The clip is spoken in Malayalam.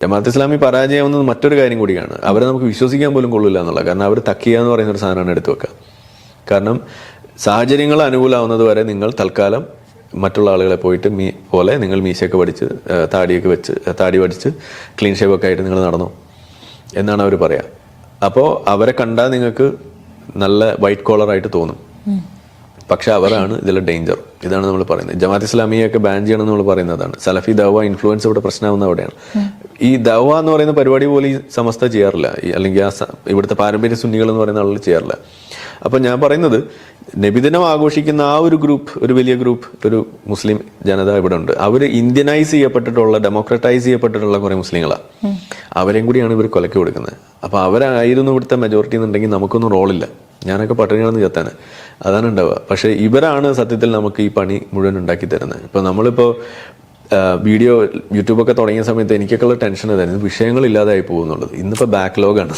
ജമാഅത്ത് ഇസ്ലാമി പരാജയമെന്നത് മറ്റൊരു കാര്യം കൂടിയാണ്. അവരെ നമുക്ക് വിശ്വസിക്കാൻ പോലും കൊള്ളില്ല എന്നുള്ളത്. കാരണം അവർ തക്കിയ എന്ന് പറയുന്ന ഒരു സാധനമാണ് എടുത്തു വെക്കുക. കാരണം സാഹചര്യങ്ങൾ അനുകൂലമാവുന്നത് വരെ നിങ്ങൾ തൽക്കാലം മറ്റുള്ള ആളുകളെ പോയിട്ട് പോലെ നിങ്ങൾ മീശയൊക്കെ പഠിച്ച് താടി പഠിച്ച് ക്ലീൻ ഷേവൊക്കെ ആയിട്ട് നിങ്ങൾ നടന്നു എന്നാണ് അവർ പറയുക. അപ്പോൾ അവരെ കണ്ടാൽ നിങ്ങൾക്ക് നല്ല വൈറ്റ് കോളറായിട്ട് തോന്നും. പക്ഷെ അവരാണ് ഇതിലെ ഡേഞ്ചർ. ഇതാണ് നമ്മൾ പറയുന്നത്. ജമാഅത്ത് ഇസ്ലാമിയൊക്കെ ബാൻ ചെയ്യണം നമ്മൾ പറയുന്നതാണ്. സലഫി ദഅവ ഇൻഫ്ലുവൻസ് ഇവിടെ പ്രശ്നമാവുന്ന അവിടെയാണ്. ഈ ദഅവ എന്ന് പറയുന്ന പരിപാടി പോലും ഈ സമസ്ത ചെയ്യാറില്ല, അല്ലെങ്കിൽ ഇവിടുത്തെ പാരമ്പര്യ സുന്നികൾ എന്ന് പറയുന്ന ആളുകൾ ചെയ്യാറില്ല. അപ്പം ഞാൻ പറയുന്നത്, നബിദിനം ആഘോഷിക്കുന്ന ആ ഒരു ഗ്രൂപ്പ്, ഒരു വലിയ ഗ്രൂപ്പ്, ഒരു മുസ്ലിം ജനത ഇവിടെ ഉണ്ട്. അവർ ഇന്ത്യനൈസ് ചെയ്യപ്പെട്ടിട്ടുള്ള, ഡെമോക്രറ്റൈസ് ചെയ്യപ്പെട്ടിട്ടുള്ള കുറെ മുസ്ലിങ്ങളാണ്. അവരെയും കൂടിയാണ് ഇവർ കൊലക്ക് കൊടുക്കുന്നത്. അപ്പോൾ അവരായിരുന്നു ഇവിടുത്തെ മെജോറിറ്റി എന്നുണ്ടെങ്കിൽ നമുക്കൊന്നും റോളില്ല. ഞാനൊക്കെ പട്ടിണിയാണെന്ന് ചെത്താന് അതാണ് ഉണ്ടാവുക. പക്ഷെ ഇവരാണ് സത്യത്തിൽ നമുക്ക് ഈ പണി മുഴുവൻ ഉണ്ടാക്കി തരുന്നത്. ഇപ്പൊ നമ്മളിപ്പോൾ വീഡിയോ യൂട്യൂബൊക്കെ തുടങ്ങിയ സമയത്ത് എനിക്കൊക്കെ ഉള്ള ടെൻഷൻ അതായിരുന്നു, വിഷയങ്ങളില്ലാതായി പോകുന്നുള്ളത്. ഇന്നിപ്പോൾ ബാക്ക്ലോഗാണ്.